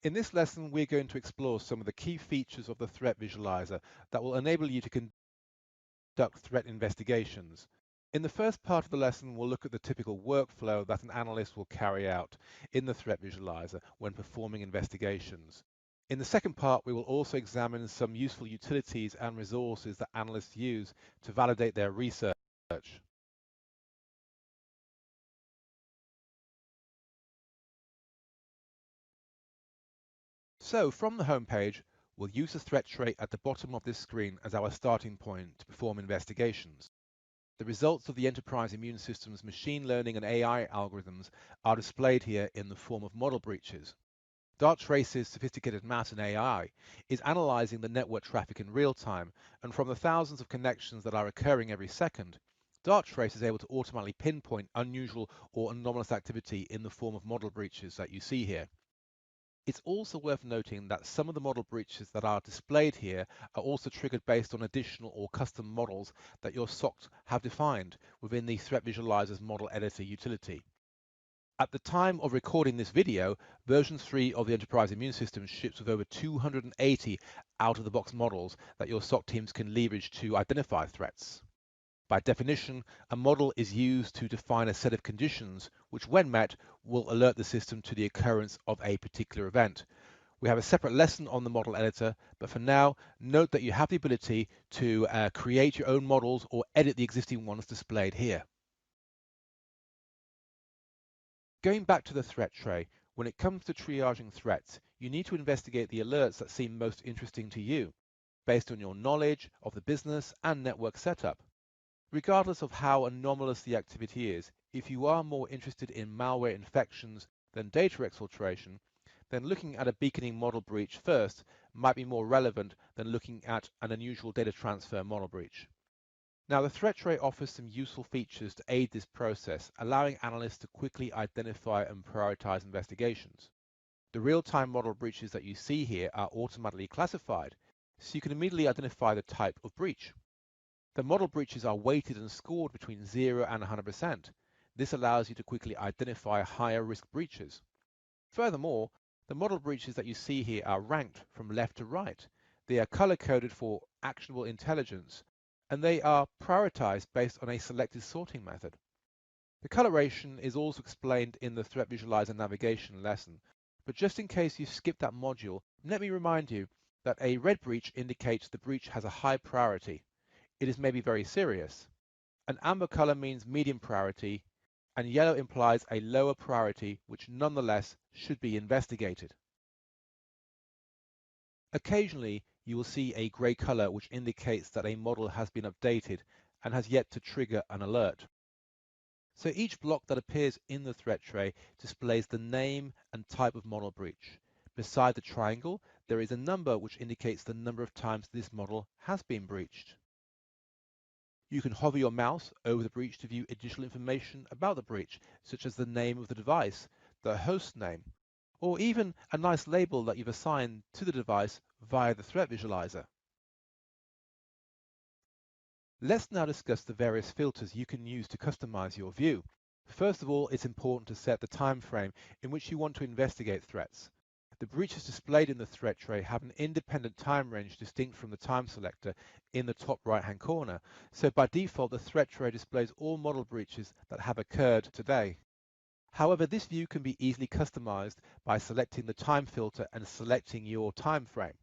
In this lesson, we're going to explore some of the key features of the threat visualizer that will enable you to conduct threat investigations. In the first part of the lesson, we'll look at the typical workflow that an analyst will carry out in the threat visualizer when performing investigations. In the second part, we will also examine some useful utilities and resources that analysts use to validate their research. So from the home page, we'll use the threat tray at the bottom of this screen as our starting point to perform investigations. The results of the enterprise immune system's machine learning and AI algorithms are displayed here in the form of model breaches. Darktrace's sophisticated math and AI is analyzing the network traffic in real time, and from the thousands of connections that are occurring every second, Darktrace is able to automatically pinpoint unusual or anomalous activity in the form of model breaches that you see here. It's also worth noting that some of the model breaches that are displayed here are also triggered based on additional or custom models that your SOCs have defined within the Threat Visualizer's model editor utility. At the time of recording this video, version 3 of the Enterprise Immune System ships with over 280 out-of-the-box models that your SOC teams can leverage to identify threats. By definition, a model is used to define a set of conditions which, when met, will alert the system to the occurrence of a particular event. We have a separate lesson on the model editor, but for now, note that you have the ability to create your own models or edit the existing ones displayed here. Going back to the threat tray, when it comes to triaging threats, you need to investigate the alerts that seem most interesting to you, based on your knowledge of the business and network setup. Regardless of how anomalous the activity is, if you are more interested in malware infections than data exfiltration, then looking at a beaconing model breach first might be more relevant than looking at an unusual data transfer model breach. Now, the threat tray offers some useful features to aid this process, allowing analysts to quickly identify and prioritize investigations. The real-time model breaches that you see here are automatically classified, so you can immediately identify the type of breach. The model breaches are weighted and scored between 0 and 100%. This allows you to quickly identify higher risk breaches. Furthermore, the model breaches that you see here are ranked from left to right. They are color-coded for actionable intelligence, and they are prioritized based on a selected sorting method. The coloration is also explained in the Threat Visualizer navigation lesson, but just in case you skipped that module, let me remind you that a red breach indicates the breach has a high priority. It is maybe very serious. An amber color means medium priority, and yellow implies a lower priority which nonetheless should be investigated. Occasionally, you will see a gray color which indicates that a model has been updated and has yet to trigger an alert. So each block that appears in the threat tray displays the name and type of model breach. Beside the triangle, there is a number which indicates the number of times this model has been breached. You can hover your mouse over the breach to view additional information about the breach, such as the name of the device, the host name, or even a nice label that you've assigned to the device via the threat visualizer. Let's now discuss the various filters you can use to customize your view. First of all, it's important to set the time frame in which you want to investigate threats. The breaches displayed in the threat tray have an independent time range distinct from the time selector in the top right-hand corner. So by default, the threat tray displays all model breaches that have occurred today. However, this view can be easily customized by selecting the time filter and selecting your time frame.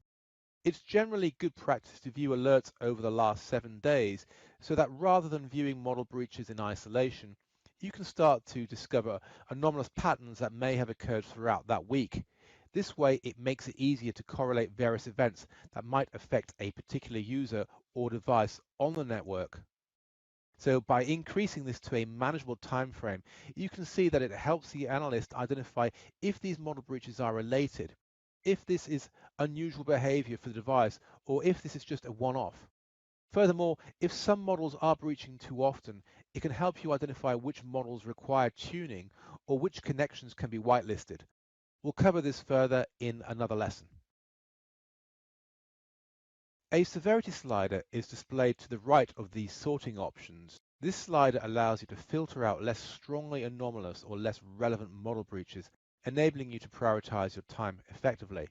It's generally good practice to view alerts over the last 7 days, so that rather than viewing model breaches in isolation, you can start to discover anomalous patterns that may have occurred throughout that week. This way, it makes it easier to correlate various events that might affect a particular user or device on the network. So by increasing this to a manageable time frame, you can see that it helps the analyst identify if these model breaches are related, if this is unusual behavior for the device, or if this is just a one-off. Furthermore, if some models are breaching too often, it can help you identify which models require tuning or which connections can be whitelisted. We'll cover this further in another lesson. A severity slider is displayed to the right of these sorting options. This slider allows you to filter out less strongly anomalous or less relevant model breaches enabling you to prioritize your time effectively.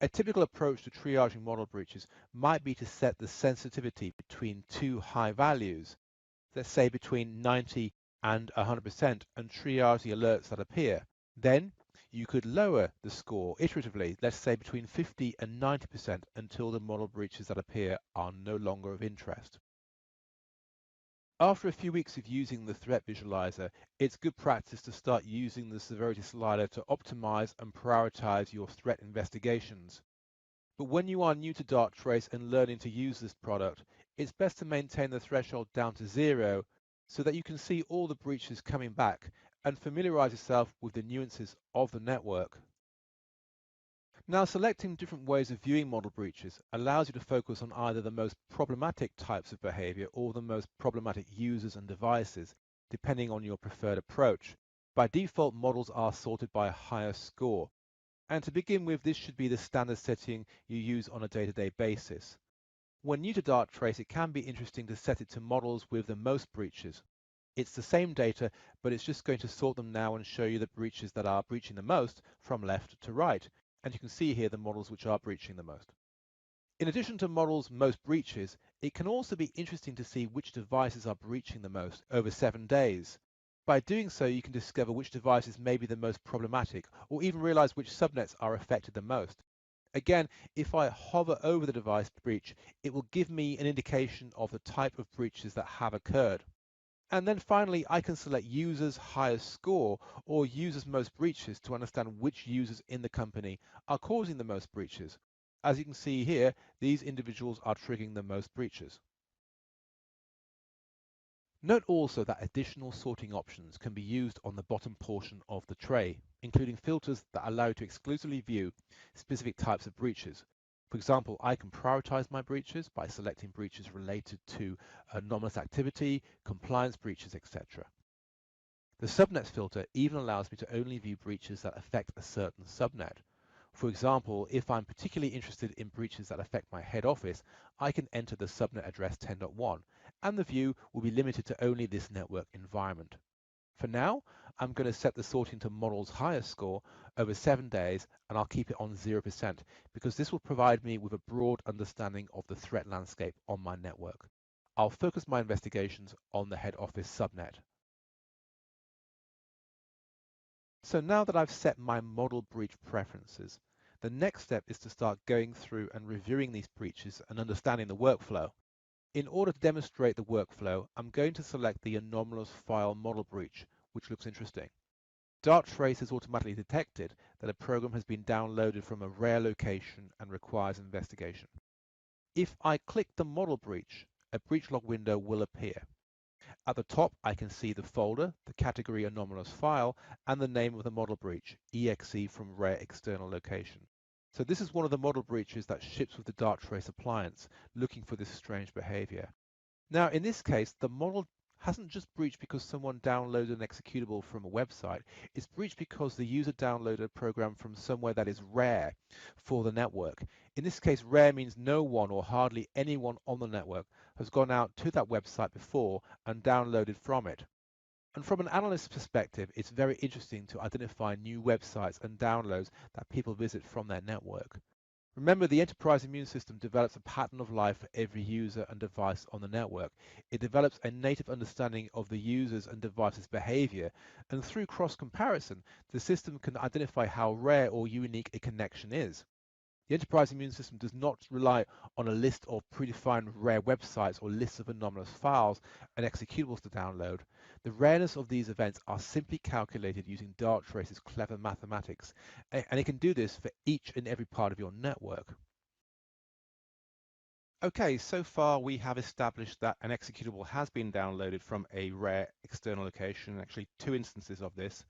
A typical approach to triaging model breaches might be to set the sensitivity between two high values, let's say between 90 and 100%, and triage the alerts that appear. Then you could lower the score iteratively, let's say between 50 and 90%, until the model breaches that appear are no longer of interest. After a few weeks of using the threat visualizer, it's good practice to start using the severity slider to optimize and prioritize your threat investigations. But when you are new to Darktrace and learning to use this product, it's best to maintain the threshold down to 0 so that you can see all the breaches coming back and familiarize yourself with the nuances of the network. Now, selecting different ways of viewing model breaches allows you to focus on either the most problematic types of behavior or the most problematic users and devices, depending on your preferred approach. By default, models are sorted by a higher score. And to begin with, this should be the standard setting you use on a day-to-day basis. When new to Darktrace, it can be interesting to set it to models with the most breaches. It's the same data, but it's just going to sort them now and show you the breaches that are breaching the most from left to right. And you can see here the models which are breaching the most. In addition to models' most breaches, it can also be interesting to see which devices are breaching the most over 7 days. By doing so, you can discover which devices may be the most problematic, or even realize which subnets are affected the most. Again, if I hover over the device breach, it will give me an indication of the type of breaches that have occurred. And then finally, I can select users' highest score or users' most breaches to understand which users in the company are causing the most breaches. As you can see here, these individuals are triggering the most breaches. Note also that additional sorting options can be used on the bottom portion of the tray, including filters that allow you to exclusively view specific types of breaches. For example, I can prioritize my breaches by selecting breaches related to anomalous activity, compliance breaches, etc. The subnets filter even allows me to only view breaches that affect a certain subnet. For example, if I'm particularly interested in breaches that affect my head office, I can enter the subnet address 10.1, and the view will be limited to only this network environment. For now, I'm going to set the sorting to model's highest score over 7 days, and I'll keep it on 0% because this will provide me with a broad understanding of the threat landscape on my network. I'll focus my investigations on the head office subnet. So now that I've set my model breach preferences, the next step is to start going through and reviewing these breaches and understanding the workflow. In order to demonstrate the workflow, I'm going to select the anomalous file model breach, which looks interesting. Darktrace has automatically detected that a program has been downloaded from a rare location and requires investigation. If I click the model breach, a breach log window will appear. At the top, I can see the folder, the category anomalous file, and the name of the model breach, exe from rare external location. So this is one of the model breaches that ships with the Darktrace appliance, looking for this strange behavior. Now, in this case, the model hasn't just breached because someone downloaded an executable from a website. It's breached because the user downloaded a program from somewhere that is rare for the network. In this case, rare means no one or hardly anyone on the network has gone out to that website before and downloaded from it. And from an analyst's perspective, it's very interesting to identify new websites and downloads that people visit from their network. Remember, the enterprise immune system develops a pattern of life for every user and device on the network. It develops a native understanding of the users and devices' behavior, and through cross-comparison, the system can identify how rare or unique a connection is. The enterprise immune system does not rely on a list of predefined rare websites or lists of anomalous files and executables to download. The rareness of these events are simply calculated using Darktrace's clever mathematics, and it can do this for each and every part of your network. Okay, so far we have established that an executable has been downloaded from a rare external location, actually 2 instances of this.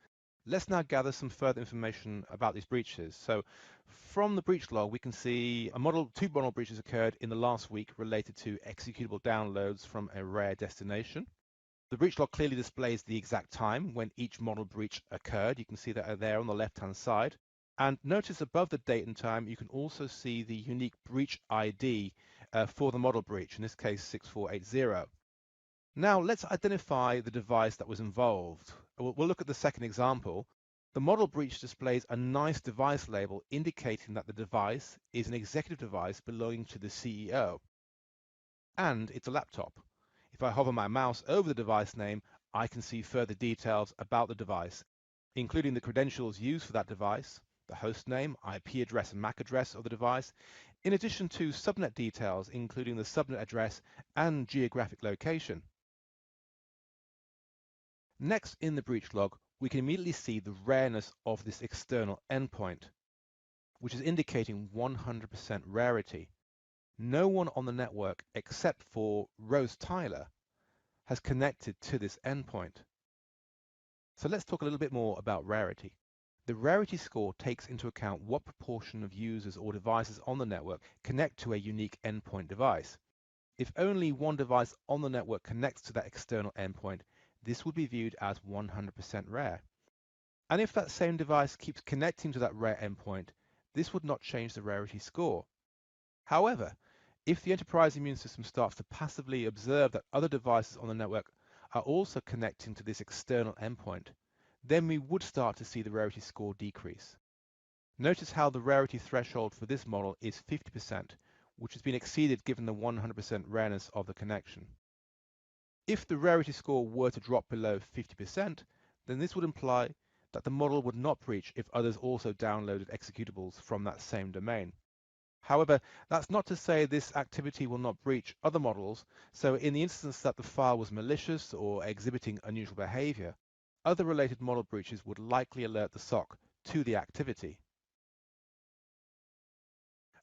Let's now gather some further information about these breaches. So from the breach log, we can see two model breaches occurred in the last week related to executable downloads from a rare destination. The breach log clearly displays the exact time when each model breach occurred. You can see that there on the left-hand side. And notice above the date and time, you can also see the unique breach ID for the model breach, in this case 6480. Now let's identify the device that was involved. We'll look at the second example. The model breach displays a nice device label indicating that the device is an executive device belonging to the CEO, and it's a laptop. If I hover my mouse over the device name, I can see further details about the device, including the credentials used for that device, the host name, IP address, and MAC address of the device, in addition to subnet details, including the subnet address and geographic location. Next, in the breach log, we can immediately see the rareness of this external endpoint, which is indicating 100% rarity. No one on the network, except for Rose Tyler, has connected to this endpoint. So let's talk a little bit more about rarity. The rarity score takes into account what proportion of users or devices on the network connect to a unique endpoint device. If only one device on the network connects to that external endpoint, this would be viewed as 100% rare. And if that same device keeps connecting to that rare endpoint, this would not change the rarity score. However, if the enterprise immune system starts to passively observe that other devices on the network are also connecting to this external endpoint, then we would start to see the rarity score decrease. Notice how the rarity threshold for this model is 50%, which has been exceeded given the 100% rareness of the connection. If the rarity score were to drop below 50%, then this would imply that the model would not breach if others also downloaded executables from that same domain. However, that's not to say this activity will not breach other models, so in the instance that the file was malicious or exhibiting unusual behavior, other related model breaches would likely alert the SOC to the activity.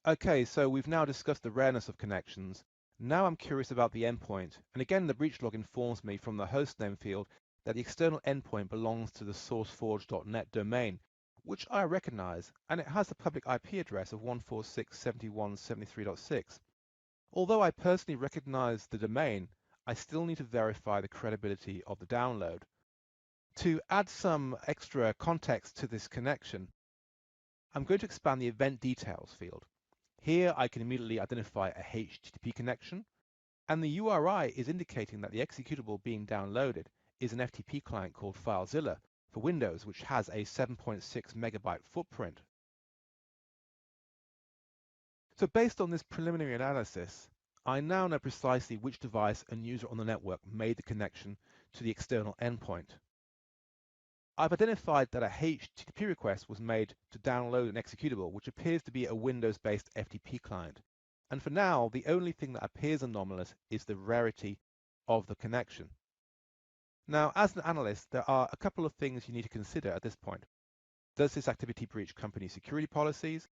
Okay, so we've now discussed the rareness of connections. Now I'm curious about the endpoint, and again the breach log informs me from the hostname field that the external endpoint belongs to the sourceforge.net domain, which I recognize, and it has the public IP address of 146.71.73.6. Although I personally recognize the domain, I still need to verify the credibility of the download. To add some extra context to this connection, I'm going to expand the event details field. Here I can immediately identify a HTTP connection, and the URI is indicating that the executable being downloaded is an FTP client called FileZilla for Windows, which has a 7.6 megabyte footprint. So based on this preliminary analysis, I now know precisely which device and user on the network made the connection to the external endpoint. I've identified that a HTTP request was made to download an executable, which appears to be a Windows-based FTP client. And for now, the only thing that appears anomalous is the rarity of the connection. Now, as an analyst, there are a couple of things you need to consider at this point. Does this activity breach company security policies?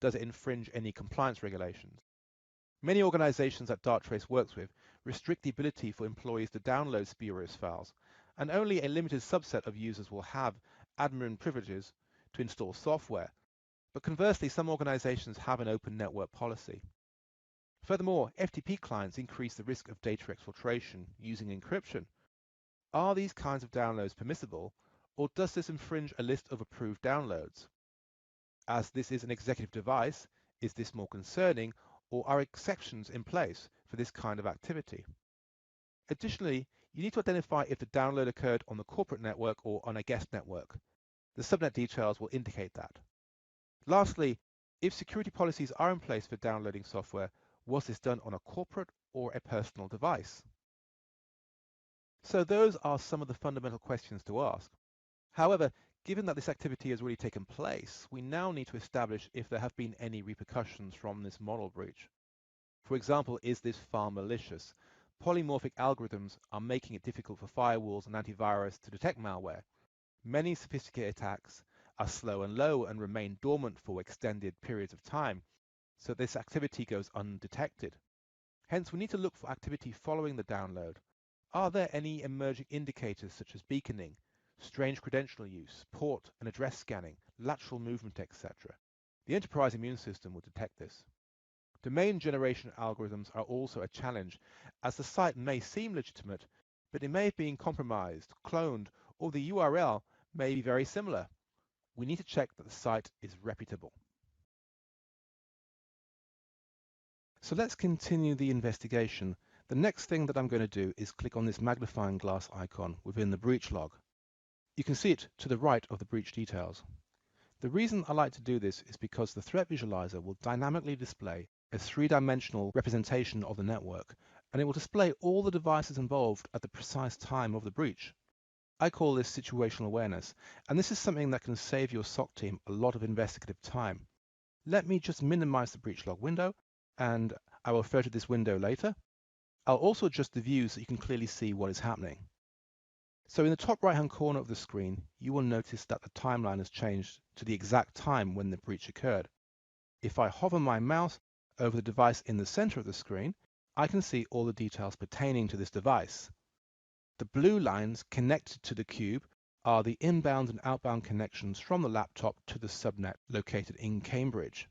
Does it infringe any compliance regulations? Many organizations that Darktrace works with restrict the ability for employees to download spurious files, and only a limited subset of users will have admin privileges to install software. But conversely, some organizations have an open network policy. Furthermore, FTP clients increase the risk of data exfiltration using encryption. Are these kinds of downloads permissible, or does this infringe a list of approved downloads? As this is an executive device, is this more concerning, or are exceptions in place for this kind of activity? Additionally, you need to identify if the download occurred on the corporate network or on a guest network. The subnet details will indicate that. Lastly, if security policies are in place for downloading software, was this done on a corporate or a personal device? So those are some of the fundamental questions to ask. However, given that this activity has already taken place, we now need to establish if there have been any repercussions from this model breach. For example, is this file malicious? Polymorphic algorithms are making it difficult for firewalls and antivirus to detect malware. Many sophisticated attacks are slow and low and remain dormant for extended periods of time, so this activity goes undetected. Hence, we need to look for activity following the download. Are there any emerging indicators such as beaconing, strange credential use, port and address scanning, lateral movement, etc.? The enterprise immune system will detect this. Domain generation algorithms are also a challenge, as the site may seem legitimate, but it may have been compromised, cloned, or the URL may be very similar. We need to check that the site is reputable. So let's continue the investigation. The next thing that I'm going to do is click on this magnifying glass icon within the breach log. You can see it to the right of the breach details. The reason I like to do this is because the threat visualizer will dynamically display a three-dimensional representation of the network, and it will display all the devices involved at the precise time of the breach. I call this situational awareness, and this is something that can save your SOC team a lot of investigative time. Let me just minimize the breach log window, and I will refer to this window later. I'll also adjust the view so you can clearly see what is happening. So in the top right-hand corner of the screen, you will notice that the timeline has changed to the exact time when the breach occurred. If I hover my mouse over the device in the center of the screen, I can see all the details pertaining to this device. The blue lines connected to the cube are the inbound and outbound connections from the laptop to the subnet located in Cambridge.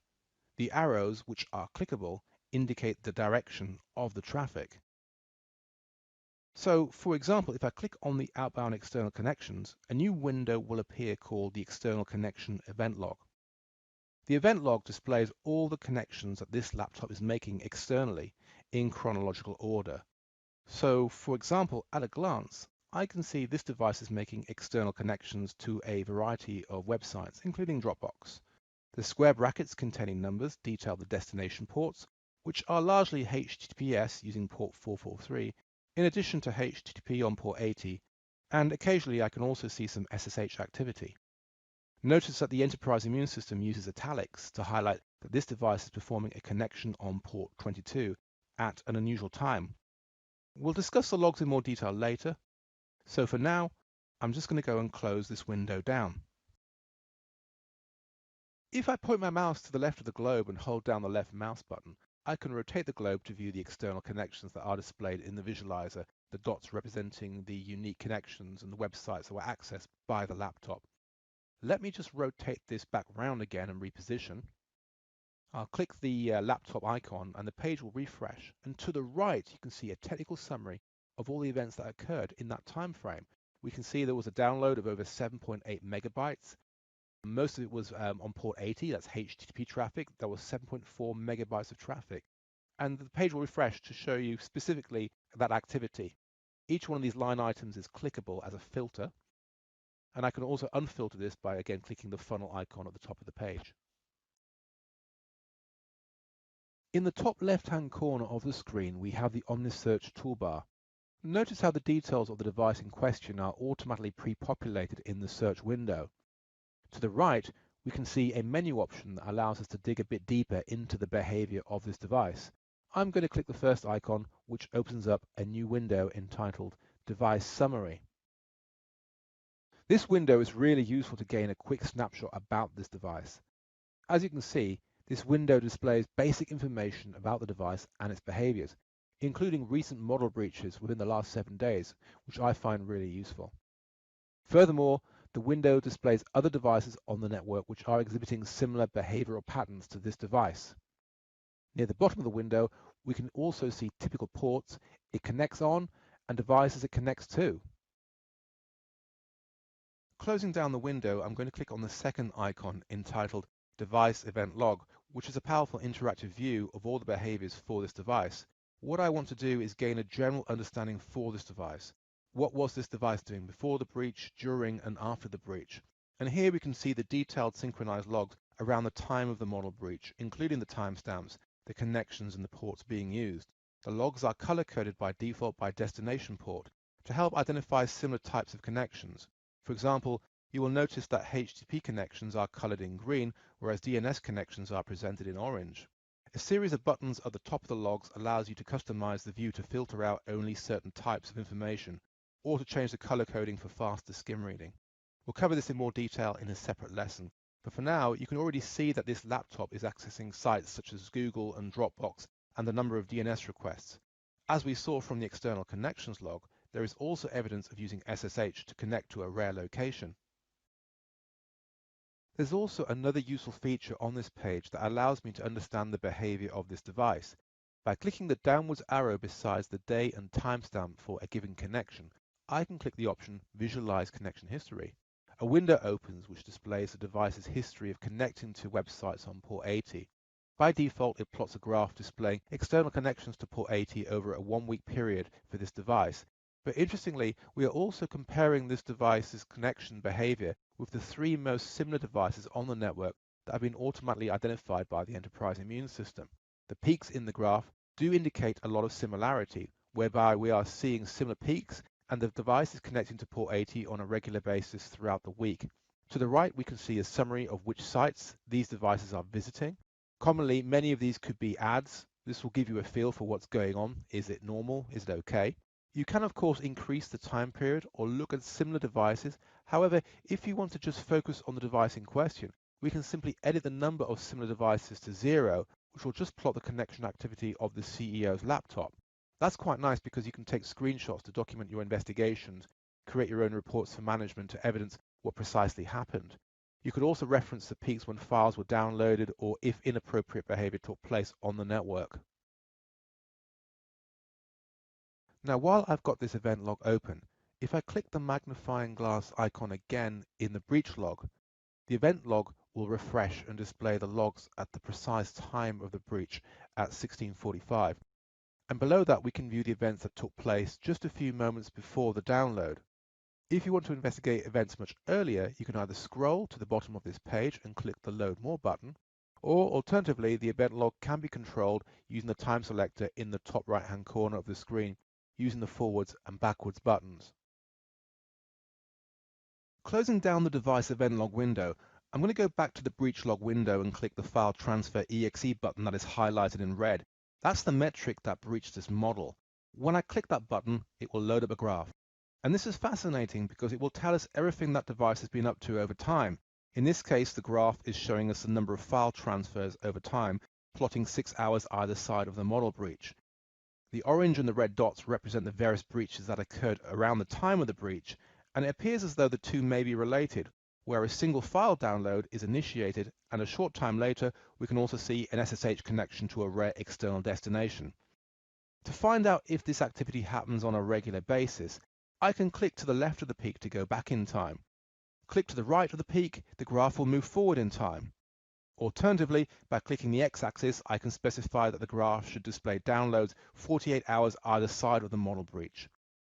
The arrows, which are clickable, indicate the direction of the traffic. So, for example, if I click on the outbound external connections, a new window will appear called the External Connection Event Log. The event log displays all the connections that this laptop is making externally in chronological order. So, for example, at a glance, I can see this device is making external connections to a variety of websites, including Dropbox. The square brackets containing numbers detail the destination ports, which are largely HTTPS using port 443, in addition to HTTP on port 80, and occasionally I can also see some SSH activity. Notice that the enterprise immune system uses italics to highlight that this device is performing a connection on port 22 at an unusual time. We'll discuss the logs in more detail later, so for now, I'm just going to go and close this window down. If I point my mouse to the left of the globe and hold down the left mouse button, I can rotate the globe to view the external connections that are displayed in the visualizer, the dots representing the unique connections and the websites that were accessed by the laptop. Let me just rotate this back round again and reposition. I'll click the laptop icon and the page will refresh, and to the right you can see a technical summary of all the events that occurred in that time frame. We can see there was a download of over 7.8 megabytes. Most of it was on port 80, that's HTTP traffic. There was 7.4 megabytes of traffic. And the page will refresh to show you specifically that activity. Each one of these line items is clickable as a filter. And I can also unfilter this by, again, clicking the funnel icon at the top of the page. In the top left-hand corner of the screen, we have the OmniSearch toolbar. Notice how the details of the device in question are automatically pre-populated in the search window. To the right, we can see a menu option that allows us to dig a bit deeper into the behavior of this device. I'm going to click the first icon, which opens up a new window entitled Device Summary. This window is really useful to gain a quick snapshot about this device. As you can see, this window displays basic information about the device and its behaviors, including recent model breaches within the last 7 days, which I find really useful. Furthermore, the window displays other devices on the network which are exhibiting similar behavioral patterns to this device. Near the bottom of the window, we can also see typical ports it connects on and devices it connects to. Closing down the window, I'm going to click on the second icon entitled Device Event Log, which is a powerful interactive view of all the behaviors for this device. What I want to do is gain a general understanding for this device. What was this device doing before the breach, during, and after the breach? And here we can see the detailed synchronized logs around the time of the model breach, including the timestamps, the connections, and the ports being used. The logs are color-coded by default by destination port to help identify similar types of connections. For example, you will notice that HTTP connections are colored in green, whereas DNS connections are presented in orange. A series of buttons at the top of the logs allows you to customize the view to filter out only certain types of information, or to change the color coding for faster skim reading. We'll cover this in more detail in a separate lesson, but for now you can already see that this laptop is accessing sites such as Google and Dropbox and the number of DNS requests. As we saw from the external connections log, there is also evidence of using SSH to connect to a rare location. There's also another useful feature on this page that allows me to understand the behavior of this device. By clicking the downwards arrow beside the day and timestamp for a given connection, I can click the option Visualize Connection History. A window opens which displays the device's history of connecting to websites on port 80. By default, it plots a graph displaying external connections to port 80 over a 1-week period for this device, But interestingly, we are also comparing this device's connection behavior with the three most similar devices on the network that have been automatically identified by the enterprise immune system. The peaks in the graph do indicate a lot of similarity, whereby we are seeing similar peaks and the device is connecting to port 80 on a regular basis throughout the week. To the right, we can see a summary of which sites these devices are visiting. Commonly, many of these could be ads. This will give you a feel for what's going on. Is it normal? Is it okay? You can, of course, increase the time period or look at similar devices. However, if you want to just focus on the device in question, we can simply edit the number of similar devices to 0, which will just plot the connection activity of the CEO's laptop. That's quite nice because you can take screenshots to document your investigations, create your own reports for management to evidence what precisely happened. You could also reference the peaks when files were downloaded or if inappropriate behavior took place on the network. Now, while I've got this event log open, if I click the magnifying glass icon again in the breach log, the event log will refresh and display the logs at the precise time of the breach at 16:45. And below that, we can view the events that took place just a few moments before the download. If you want to investigate events much earlier, you can either scroll to the bottom of this page and click the Load More button, or alternatively, the event log can be controlled using the time selector in the top right-hand corner of the screen using the forwards and backwards buttons. Closing down the device event log window, I'm going to go back to the breach log window and click the File Transfer EXE button that is highlighted in red. That's the metric that breached this model. When I click that button, it will load up a graph. And this is fascinating because it will tell us everything that device has been up to over time. In this case, the graph is showing us the number of file transfers over time, plotting 6 hours either side of the model breach. The orange and the red dots represent the various breaches that occurred around the time of the breach, and it appears as though the two may be related, where a single file download is initiated, and a short time later, we can also see an SSH connection to a rare external destination. To find out if this activity happens on a regular basis, I can click to the left of the peak to go back in time. Click to the right of the peak, the graph will move forward in time. Alternatively, by clicking the x-axis, I can specify that the graph should display downloads 48 hours either side of the model breach.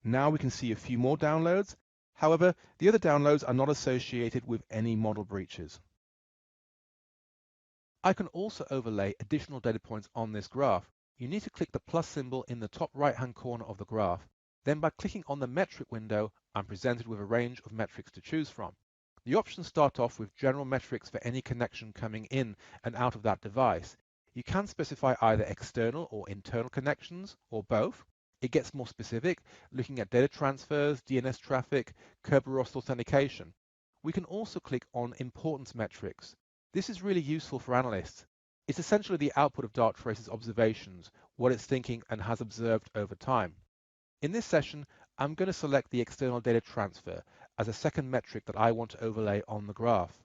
Now we can see a few more downloads. However, the other downloads are not associated with any model breaches. I can also overlay additional data points on this graph. You need to click the plus symbol in the top right-hand corner of the graph. Then by clicking on the metric window, I'm presented with a range of metrics to choose from. The options start off with general metrics for any connection coming in and out of that device. You can specify either external or internal connections, or both. It gets more specific, looking at data transfers, DNS traffic, Kerberos authentication. We can also click on importance metrics. This is really useful for analysts. It's essentially the output of Darktrace's observations, what it's thinking and has observed over time. In this session, I'm going to select the external data transfer as a second metric that I want to overlay on the graph.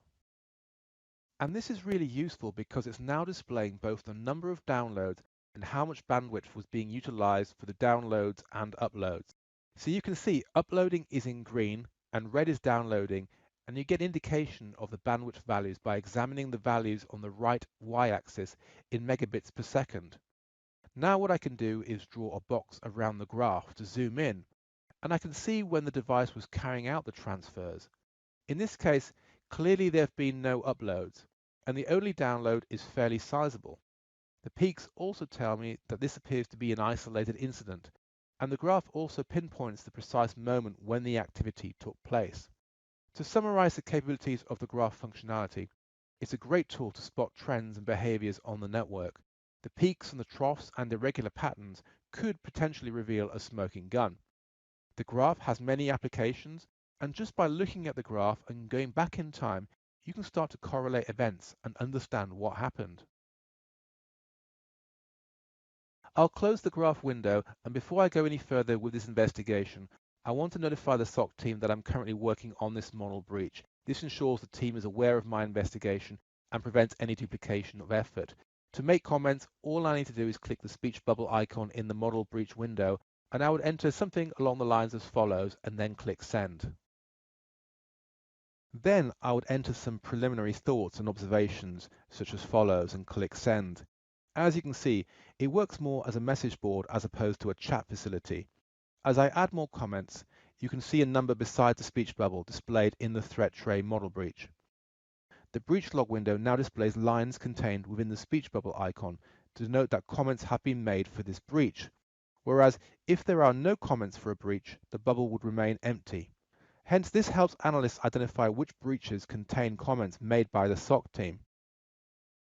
And this is really useful because it's now displaying both the number of downloads and how much bandwidth was being utilized for the downloads and uploads. So you can see uploading is in green and red is downloading, and you get indication of the bandwidth values by examining the values on the right y-axis in megabits per second. Now what I can do is draw a box around the graph to zoom in, and I can see when the device was carrying out the transfers. In this case, clearly there have been no uploads, and the only download is fairly sizable. The peaks also tell me that this appears to be an isolated incident, and the graph also pinpoints the precise moment when the activity took place. To summarize the capabilities of the graph functionality, it's a great tool to spot trends and behaviors on the network. The peaks and the troughs and irregular patterns could potentially reveal a smoking gun. The graph has many applications, and just by looking at the graph and going back in time, you can start to correlate events and understand what happened. I'll close the graph window, and before I go any further with this investigation, I want to notify the SOC team that I'm currently working on this model breach. This ensures the team is aware of my investigation and prevents any duplication of effort. To make comments, all I need to do is click the speech bubble icon in the model breach window, and I would enter something along the lines as follows and then click send. Then I would enter some preliminary thoughts and observations such as follows and click send. As you can see, it works more as a message board as opposed to a chat facility. As I add more comments, you can see a number beside the speech bubble displayed in the threat tray model breach. The breach log window now displays lines contained within the speech bubble icon to denote that comments have been made for this breach, whereas if there are no comments for a breach, the bubble would remain empty. Hence, this helps analysts identify which breaches contain comments made by the SOC team.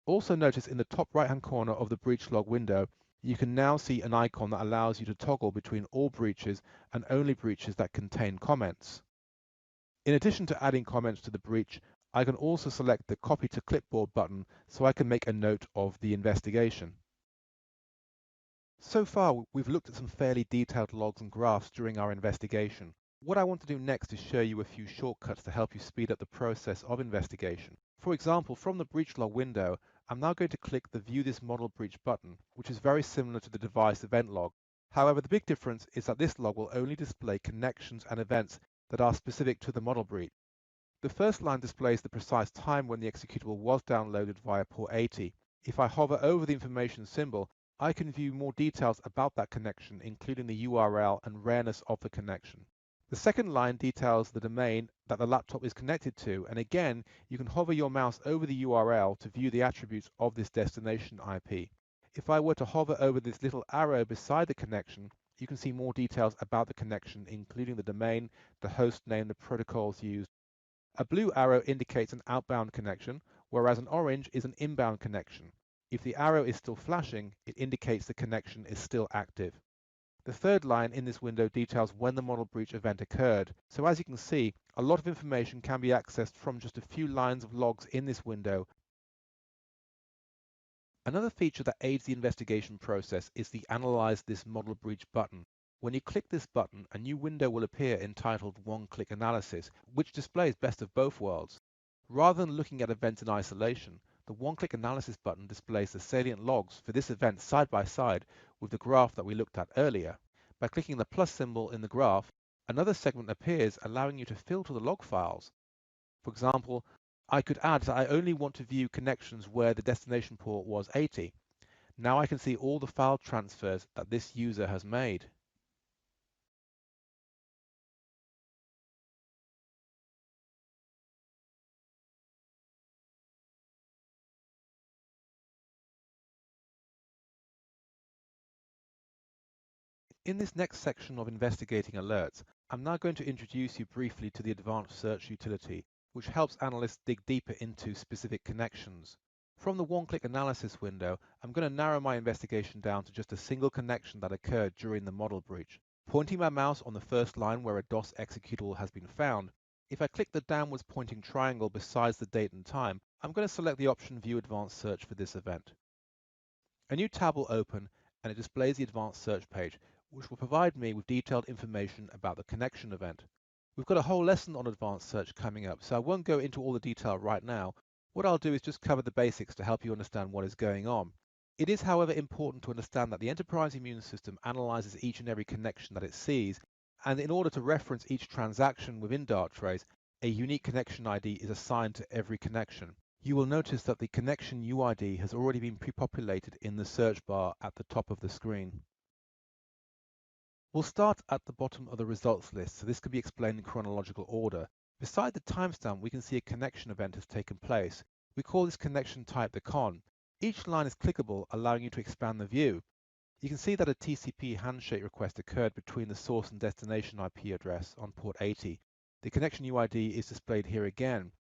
Also notice in the top right-hand corner of the breach log window, you can now see an icon that allows you to toggle between all breaches and only breaches that contain comments. In addition to adding comments to the breach, I can also select the Copy to Clipboard button so I can make a note of the investigation. So far, we've looked at some fairly detailed logs and graphs during our investigation. What I want to do next is show you a few shortcuts to help you speed up the process of investigation. For example, from the breach log window, I'm now going to click the View this model breach button, which is very similar to the device event log. However, the big difference is that this log will only display connections and events that are specific to the model breach. The first line displays the precise time when the executable was downloaded via port 80. If I hover over the information symbol, I can view more details about that connection, including the URL and rareness of the connection. The second line details the domain that the laptop is connected to, and again, you can hover your mouse over the URL to view the attributes of this destination IP. If I were to hover over this little arrow beside the connection, you can see more details about the connection, including the domain, the host name, the protocols used. A blue arrow indicates an outbound connection, whereas an orange is an inbound connection. If the arrow is still flashing, it indicates the connection is still active. The third line in this window details when the model breach event occurred. So as you can see, a lot of information can be accessed from just a few lines of logs in this window. Another feature that aids the investigation process is the Analyze this model breach button. When you click this button, a new window will appear entitled One-Click Analysis, which displays best of both worlds. Rather than looking at events in isolation, the One-Click Analysis button displays the salient logs for this event side by side with the graph that we looked at earlier. By clicking the plus symbol in the graph, another segment appears allowing you to filter the log files. For example, I could add that I only want to view connections where the destination port was 80. Now I can see all the file transfers that this user has made. In this next section of investigating alerts, I'm now going to introduce you briefly to the advanced search utility, which helps analysts dig deeper into specific connections. From the one-click analysis window, I'm going to narrow my investigation down to just a single connection that occurred during the model breach. Pointing my mouse on the first line where a DOS executable has been found, if I click the downwards pointing triangle besides the date and time, I'm going to select the option View Advanced Search for this event. A new tab will open and it displays the advanced search page, which will provide me with detailed information about the connection event. We've got a whole lesson on advanced search coming up, so I won't go into all the detail right now. What I'll do is just cover the basics to help you understand what is going on. It is, however, important to understand that the enterprise immune system analyzes each and every connection that it sees, and in order to reference each transaction within Darktrace, a unique connection ID is assigned to every connection. You will notice that the connection UID has already been pre-populated in the search bar at the top of the screen. We'll start at the bottom of the results list, so this can be explained in chronological order. Beside the timestamp, we can see a connection event has taken place. We call this connection type the con. Each line is clickable, allowing you to expand the view. You can see that a TCP handshake request occurred between the source and destination IP address on port 80. The connection UID is displayed here again.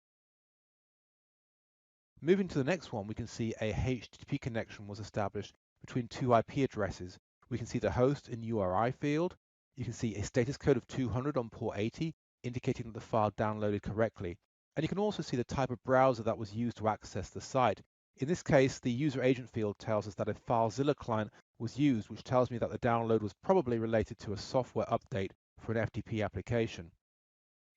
Moving to the next one, we can see a HTTP connection was established between two IP addresses. We can see the host and URI field. You can see a status code of 200 on port 80, indicating that the file downloaded correctly. And you can also see the type of browser that was used to access the site. In this case, the user agent field tells us that a FileZilla client was used, which tells me that the download was probably related to a software update for an FTP application.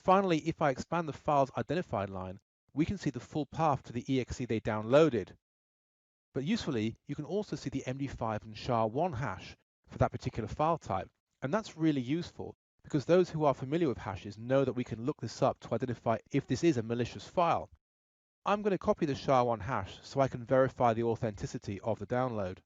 Finally, if I expand the file's identified line, we can see the full path to the exe they downloaded. But usefully, you can also see the MD5 and SHA-1 hash for that particular file type. And that's really useful because those who are familiar with hashes know that we can look this up to identify if this is a malicious file. I'm going to copy the SHA-1 hash so I can verify the authenticity of the download.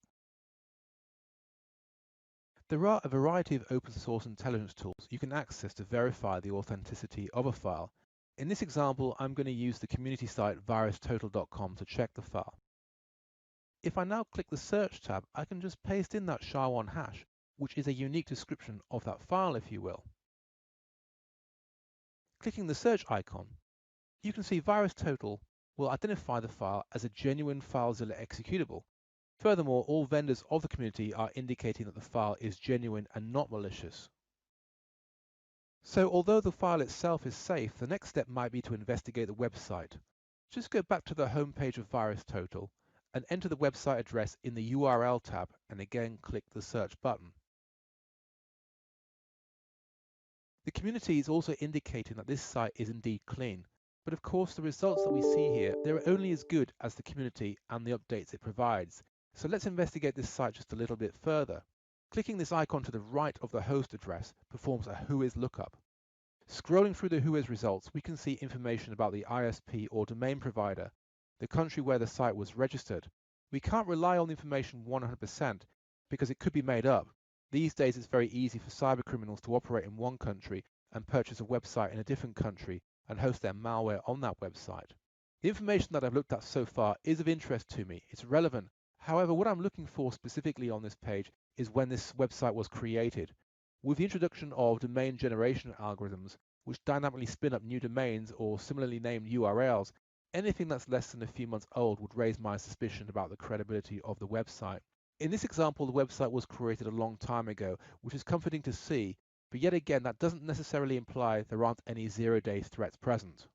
There are a variety of open source intelligence tools you can access to verify the authenticity of a file. In this example, I'm going to use the community site virustotal.com to check the file. If I now click the search tab, I can just paste in that SHA-1 hash, which is a unique description of that file, if you will. Clicking the search icon, you can see VirusTotal will identify the file as a genuine FileZilla executable. Furthermore, all vendors of the community are indicating that the file is genuine and not malicious. So although the file itself is safe, the next step might be to investigate the website. Just go back to the home page of VirusTotal and enter the website address in the URL tab and again click the search button. The community is also indicating that this site is indeed clean, but of course the results that we see here, they're only as good as the community and the updates it provides. So let's investigate this site just a little bit further. Clicking this icon to the right of the host address performs a whois lookup. Scrolling through the whois results, we can see information about the ISP or domain provider, the country where the site was registered. We can't rely on the information 100% because it could be made up. These days it's very easy for cybercriminals to operate in one country and purchase a website in a different country and host their malware on that website. The information that I've looked at so far is of interest to me. It's relevant. However, what I'm looking for specifically on this page is when this website was created. With the introduction of domain generation algorithms, which dynamically spin up new domains or similarly named URLs, anything that's less than a few months old would raise my suspicion about the credibility of the website. In this example, the website was created a long time ago, which is comforting to see, but yet again, that doesn't necessarily imply there aren't any zero-day threats present.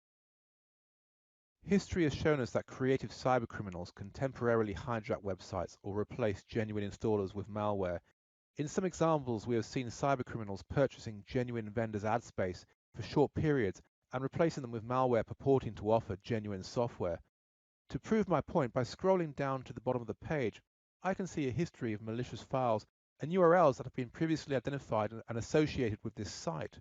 History has shown us that creative cybercriminals can temporarily hijack websites or replace genuine installers with malware. In some examples, we have seen cybercriminals purchasing genuine vendors' ad space for short periods and replacing them with malware purporting to offer genuine software. To prove my point, by scrolling down to the bottom of the page, I can see a history of malicious files and URLs that have been previously identified and associated with this site.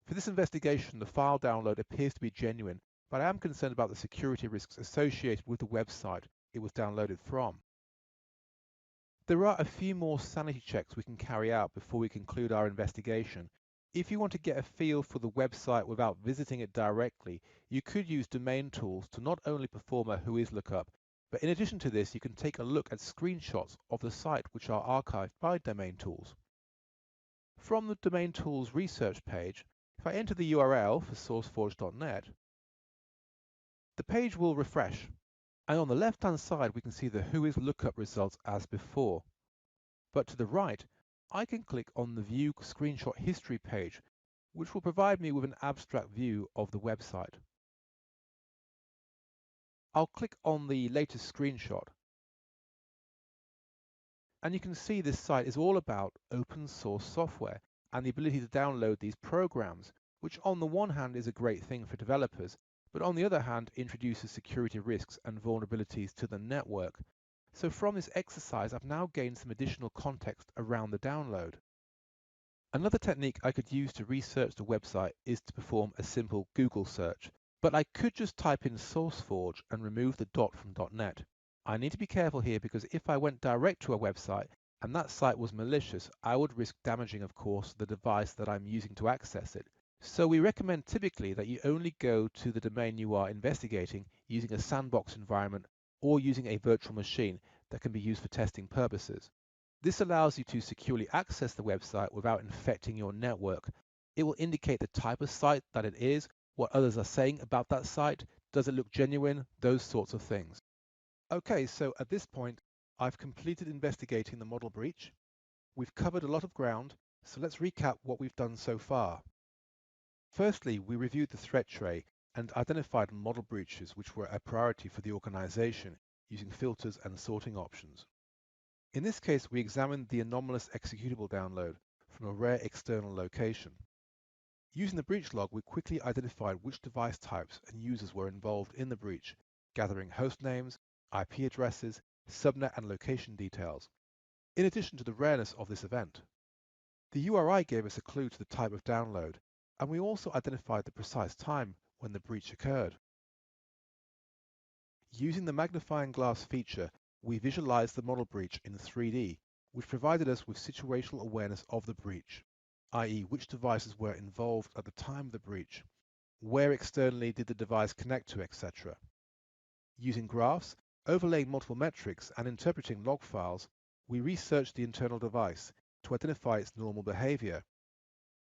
For this investigation, the file download appears to be genuine, but I am concerned about the security risks associated with the website it was downloaded from. There are a few more sanity checks we can carry out before we conclude our investigation. If you want to get a feel for the website without visiting it directly, you could use domain tools to not only perform a whois lookup, but in addition to this, you can take a look at screenshots of the site which are archived by domain tools. From the domain tools research page, if I enter the URL for sourceforge.net, the page will refresh, and on the left-hand side we can see the whois lookup results as before. But to the right, I can click on the View Screenshot History page, which will provide me with an abstract view of the website. I'll click on the latest screenshot, and you can see this site is all about open source software and the ability to download these programs, which on the one hand is a great thing for developers, but on the other hand introduces security risks and vulnerabilities to the network. So from this exercise, I've now gained some additional context around the download. Another technique I could use to research the website is to perform a simple Google search, but I could just type in SourceForge and remove the dot from .net. I need to be careful here because if I went direct to a website and that site was malicious, I would risk damaging, of course, the device that I'm using to access it. So we recommend typically that you only go to the domain you are investigating using a sandbox environment or using a virtual machine that can be used for testing purposes. This allows you to securely access the website without infecting your network. It will indicate the type of site that it is, what others are saying about that site, does it look genuine, those sorts of things. Okay, so at this point, I've completed investigating the model breach. We've covered a lot of ground, so let's recap what we've done so far. Firstly, we reviewed the threat tray and identified model breaches which were a priority for the organization using filters and sorting options. In this case, we examined the anomalous executable download from a rare external location. Using the breach log, we quickly identified which device types and users were involved in the breach, gathering host names, IP addresses, subnet and location details, in addition to the rareness of this event. The URI gave us a clue to the type of download, and we also identified the precise time when the breach occurred. Using the magnifying glass feature, we visualized the model breach in 3D which provided us with situational awareness of the breach, i.e. which devices were involved at the time of the breach, where externally did the device connect to, etc. Using graphs, overlaying multiple metrics, and interpreting log files, we researched the internal device to identify its normal behavior.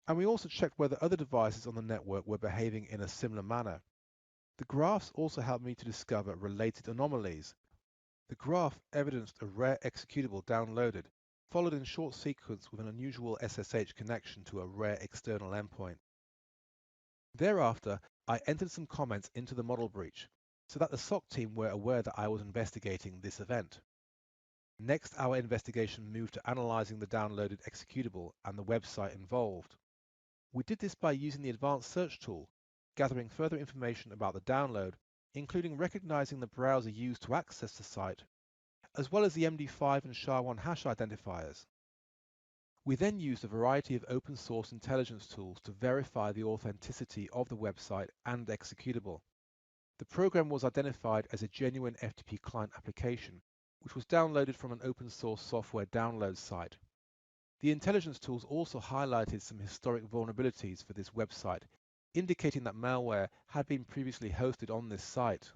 And we also checked whether other devices on the network were behaving in a similar manner. The graphs also helped me to discover related anomalies. The graph evidenced a rare executable downloaded, followed in short sequence with an unusual SSH connection to a rare external endpoint. Thereafter, I entered some comments into the model breach, so that the SOC team were aware that I was investigating this event. Next, our investigation moved to analyzing the downloaded executable and the website involved. We did this by using the advanced search tool, gathering further information about the download, including recognizing the browser used to access the site, as well as the MD5 and SHA-1 hash identifiers. We then used a variety of open source intelligence tools to verify the authenticity of the website and executable. The program was identified as a genuine FTP client application, which was downloaded from an open source software download site. The intelligence tools also highlighted some historic vulnerabilities for this website, indicating that malware had been previously hosted on this site.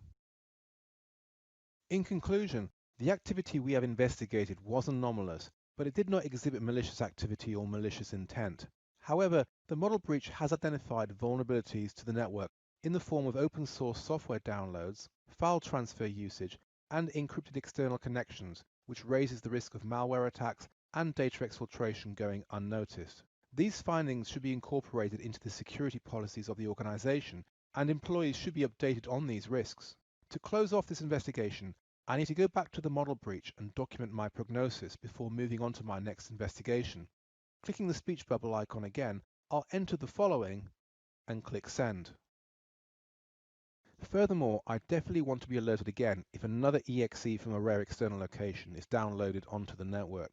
In conclusion, the activity we have investigated was anomalous, but it did not exhibit malicious activity or malicious intent. However, the model breach has identified vulnerabilities to the network in the form of open source software downloads, file transfer usage, and encrypted external connections, which raises the risk of malware attacks and data exfiltration going unnoticed. These findings should be incorporated into the security policies of the organization, and employees should be updated on these risks. To close off this investigation, I need to go back to the model breach and document my prognosis before moving on to my next investigation. Clicking the speech bubble icon again, I'll enter the following and click send. Furthermore, I definitely want to be alerted again if another exe from a rare external location is downloaded onto the network.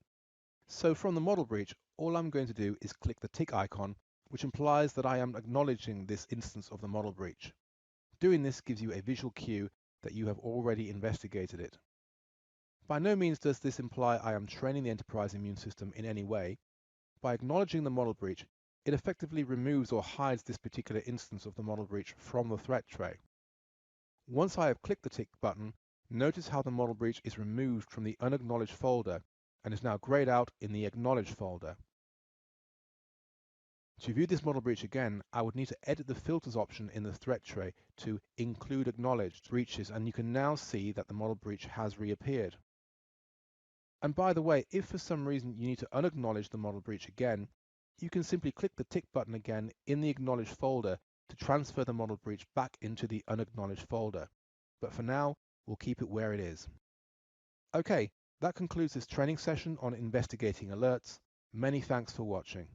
So from the model breach, all I'm going to do is click the tick icon, which implies that I am acknowledging this instance of the model breach. Doing this gives you a visual cue that you have already investigated it. By no means does this imply I am training the enterprise immune system in any way. By acknowledging the model breach, it effectively removes or hides this particular instance of the model breach from the threat tray. Once I have clicked the tick button, notice how the model breach is removed from the unacknowledged folder and is now grayed out in the acknowledged folder. To view this model breach again, I would need to edit the filters option in the threat tray to include acknowledged breaches, and you can now see that the model breach has reappeared. And by the way, if for some reason you need to unacknowledge the model breach again, you can simply click the tick button again in the acknowledged folder to transfer the model breach back into the unacknowledged folder. But for now, we'll keep it where it is. Okay, that concludes this training session on investigating alerts. Many thanks for watching.